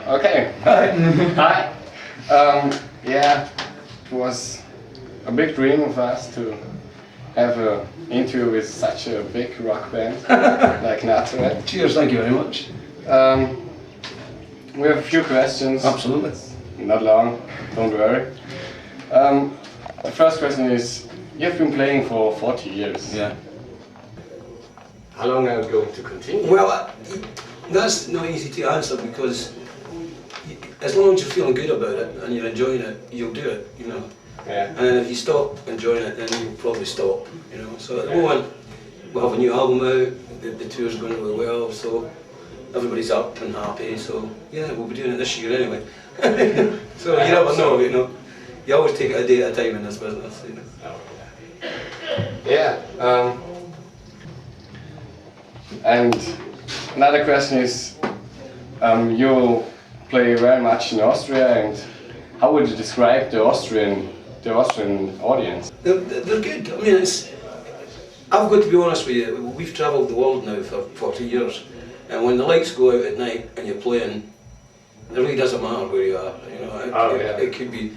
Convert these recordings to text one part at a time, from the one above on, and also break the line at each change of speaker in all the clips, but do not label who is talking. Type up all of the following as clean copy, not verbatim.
Okay. Hi. Yeah, it was a big dream of us to have an interview with such a big rock band like Nazareth.
Cheers, thank you very much.
We have a few questions.
Absolutely.
Not long, don't worry. The first question is, you've been playing for 40 years.
Yeah.
How long are you going to continue?
Well, that's not easy to answer because as long as you're feeling good about it and you're enjoying it, you'll do it, you know.
Yeah.
And if you stop enjoying it, then you'll probably stop, you know. So at the moment, we'll have a new album out, the tour's going really well, so everybody's up and happy, so yeah, we'll be doing it this year anyway. So you never know, you know. You always take it a day at a time in this business, you know.
Yeah. And another question is, you play very much in Austria, and how would you describe the Austrian audience?
They're good. I mean, I've got to be honest with you. We've travelled the world now for 40 years, and when the lights go out at night and you're playing, it really doesn't matter where you are. You know, it could be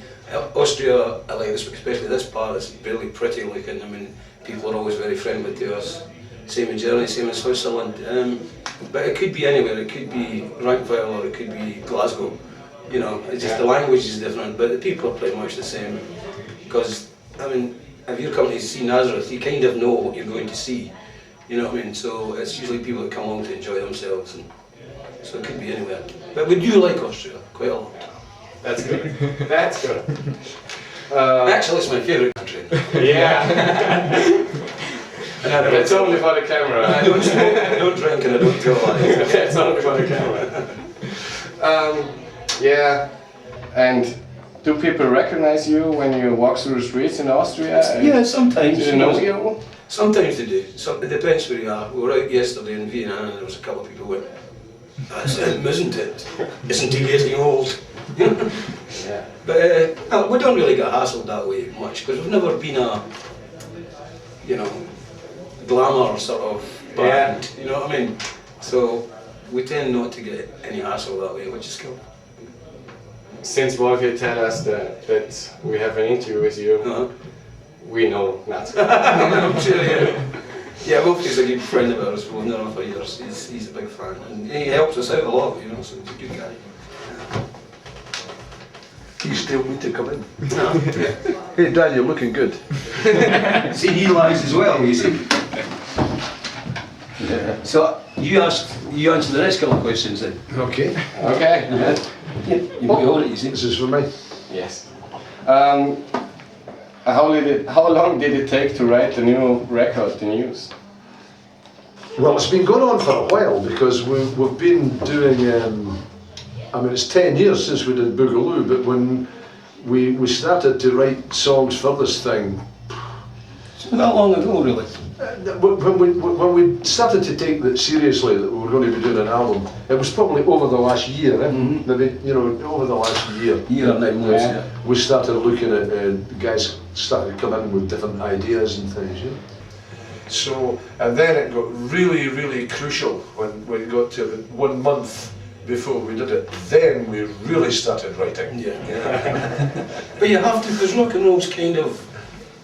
Austria. I like this, especially this part. It's really pretty looking. I mean, people are always very friendly to us. Same in Germany, same in Switzerland. But it could be anywhere. It could be Rankweil or it could be Glasgow. You know, it's just the language is different, but the people are pretty much the same. Because, I mean, if you're coming to see Nazareth, you kind of know what you're going to see. You know what I mean? So it's usually people that come along to enjoy themselves. And so it could be anywhere. But we do like Austria quite a lot.
That's good. That's good.
Actually, it's my favourite country.
Yeah. And it's only for the camera.
I don't smoke, I don't drink, and I don't tell lies.
It's only for the camera. Yeah, and do people recognize you when you walk through the streets in Austria?
Yeah, sometimes.
Do they know you?
Sometimes they do. It depends where you are. We were out yesterday in Vienna and there was a couple of people who went, "That's him, isn't it? Isn't he getting old?"
Yeah.
But we don't really get hassled that way much because we've never been a, you know, glamour sort of band, you know what I mean? So we tend not to get any hassle that way, which is cool.
Since Wolf, you tell us that we have an interview with you, we know nothing.
I'm sure, yeah. Yeah, Wolfie's a good friend of ours, we've known him for years, he's a big fan, and he helps us out a lot, you know, so he's a good guy.
You still need to come in.
No.
Hey Dan, you're looking good.
See, he lies as well, you see.
Yeah.
So you answer the next couple of questions then.
Okay.
Okay.
Yeah, you put on it, you see.
This is for me.
Yes. How long did it take to write the new record, the news?
Well, it's been going on for a while because we've been doing. I mean, it's 10 years since we did Boogaloo, but when we started to write songs for this thing.
It's not that long ago, really.
When we started to take it seriously that we were going to be doing an album, it was probably over the last year, maybe, you know, over the last year.
Year and 9 months, yeah.
We started looking at, guys started coming in with different ideas and things, yeah. So, and then it got really, really crucial when we got to 1 month before we did it. Then we really started writing.
Yeah. But you have to, because rock and roll's kind of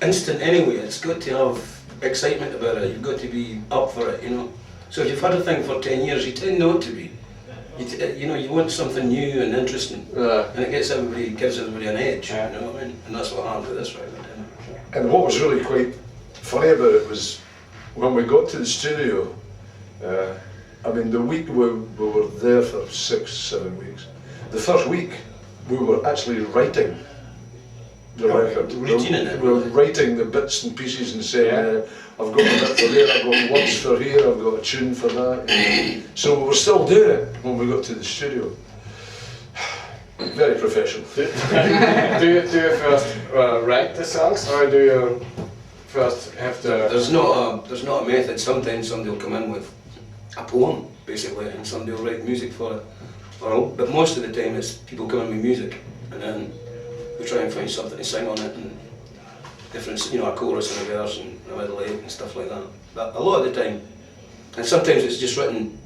instant anyway. It's got to have excitement about it. You've got to be up for it, you know. So if you've had a thing for 10 years, you tend not to be. You know, you want something new and interesting, and it gives everybody an edge. You know what I mean? And that's what happened with this record.
And what was really quite funny about it was when we got to the studio. I mean, the week we were there for 6-7 weeks. The first week, we were actually writing the record. We were writing the bits and pieces and saying, I've got a bit for here, I've got words for here, I've got a tune for that. So we were still doing it when we got to the studio. Very professional.
do you first write the songs, or do you first have to...
There's not a method. Sometimes somebody will come in with a poem, basically, and somebody will write music for it. But most of the time it's people come in with music, and then we try and find something to sing on it, and different, you know, a chorus and a verse and a middle eight and stuff like that. But a lot of the time, and sometimes it's just written,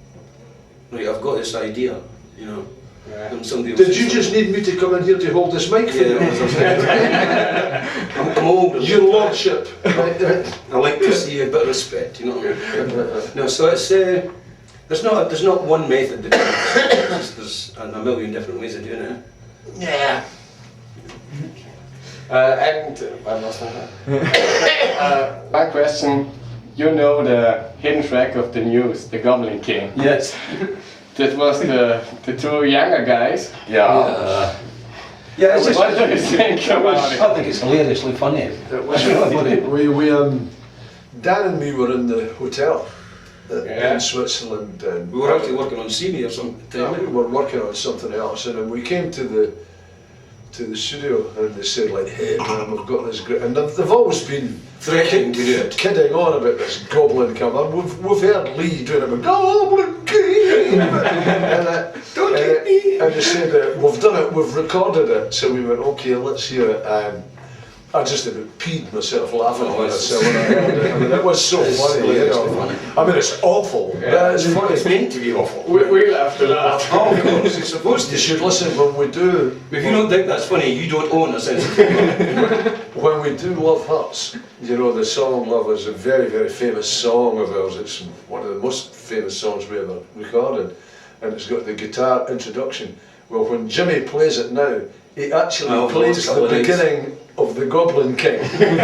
right, I've got this idea, you know, And somebody
Did you just need me to come in here to hold this mic for you?
I'm old.
Your lordship.
I like to see a bit of respect, you know what I mean? No, so it's there's not one method to do it. There's a million different ways of doing it.
Yeah. And one question. You know the hidden track of the news, the Goblin King.
Yes.
That was the two younger guys.
Yeah, it's just,
What do you think about it?
I think it's hilariously funny.
It was funny. Dan and me were in the hotel in Switzerland, and
We were actually working on CD or something.
we were working on something else, and then we came to the studio, and they said like, "Hey man, we've got this great," and they've always been
Threatening to do it.
kidding on about this Goblin King. We've heard Lee doing it, Goblin King,
Don't hit me.
and they said we've done it, we've recorded it, so we went, okay, let's hear it. And I just about peed myself laughing when I heard it. I mean, it was so funny, you know.
Funny.
I mean, it's awful. But it's funny.
It's meant to be awful.
We laughed a lot.
Oh, of course, it's supposed
You
to.
should listen when we do.
If you don't think that's funny, you don't own a sense of humour.
When we do Love Hurts, you know, the song Love is a very, very famous song of ours. It's one of the most famous songs we ever recorded. And it's got the guitar introduction. Well, when Jimmy plays it now, he actually plays the beginning of the Goblin King. You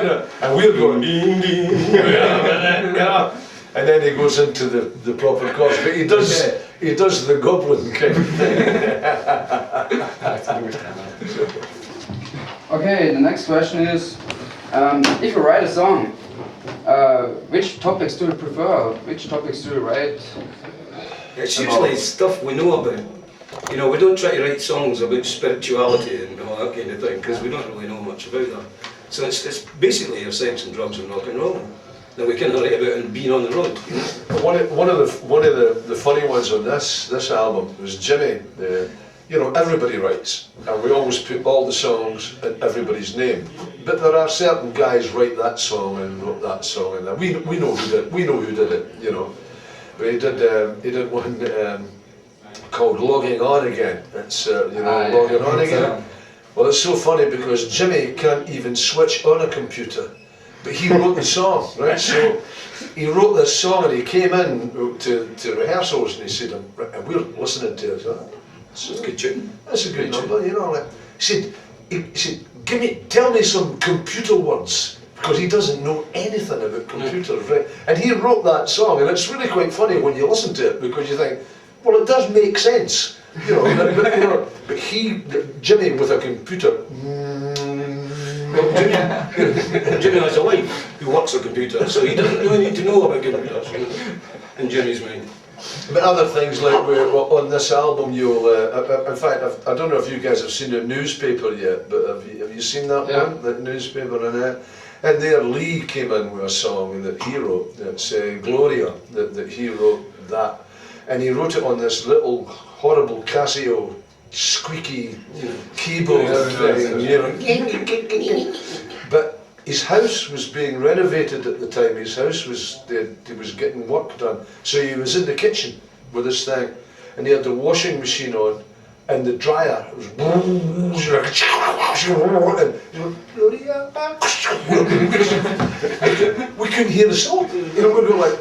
know, and we're going, ding, ding, yeah. And then he goes into the proper chorus. But he does the Goblin King.
Okay, the next question is, if you write a song, which topics do you prefer? Which topics do you write?
It's usually stuff we know about. You know, we don't try to write songs about spirituality and all that kind of thing, because we don't really know much about that. So it's basically your sex and drugs and rock and roll that we kind of write about and being on the road. You know?
One of the funny ones on this album was Jimmy. You know, everybody writes, and we always put all the songs in everybody's name. But there are certain guys write that song and wrote that song, and we know who did it. You know, but he did one called "Logging On Again." It's logging on again. Well, it's so funny because Jimmy can't even switch on a computer, but he wrote the song, right? So he wrote this song, and he came in to rehearsals, and he said, and we're listening to it.
It's a good tune.
That's a good number, you know. Like, he said, tell me some computer words, because he doesn't know anything about computers, right? And he wrote that song, and it's really quite funny when you listen to it, because you think, well, it does make sense, you know. But Jimmy with a computer.
Jimmy has a wife who works a computer, so he doesn't really need to know about computers, you know, in Jimmy's mind.
But other things like on this album, you'll. In fact, I don't know if you guys have seen the newspaper yet, but have you seen that one? That newspaper and there Lee came in with a song that he wrote. It's Gloria that he wrote that, and he wrote it on this little horrible Casio squeaky keyboard thing, you know. But his house was being renovated at the time. His house was getting work done, so he was in the kitchen with this thing, and he had the washing machine on, and the dryer was. We couldn't hear the song. You know, we were like,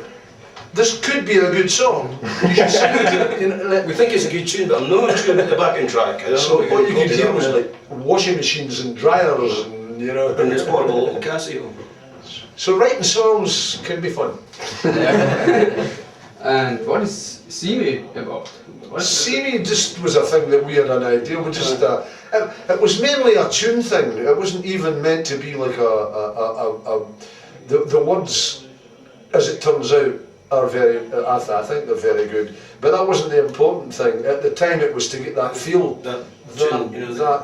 this could be a good song. You should sing it. You know,
We think it's a good tune, but I'm not sure about the backing track.
so what you could hear was like washing machines and dryers, and you know.
And this horrible little Casio.
So writing songs can be fun.
And what is Simi about?
Simi just was a thing that we had an idea. We just it was mainly a tune thing. It wasn't even meant to be like the words, as it turns out, are very. I think they're very good. But that wasn't the important thing. At the time, it was to get that feel, that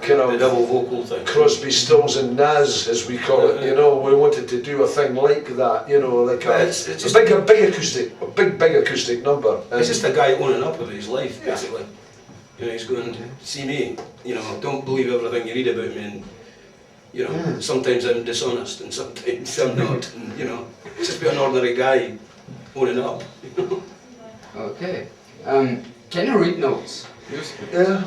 kind of
the double vocal thing.
Crosby, Stills and Nas, as we call it. You know, we wanted to do a thing like that. You know, like a big acoustic number.
It's just a guy owning up about his life, basically. You know, he's going, see me, you know, don't believe everything you read about me, and, you know, sometimes I'm dishonest and sometimes I'm not, and, you know, just be an ordinary guy owning up.
Okay. Can you read notes?
Yeah.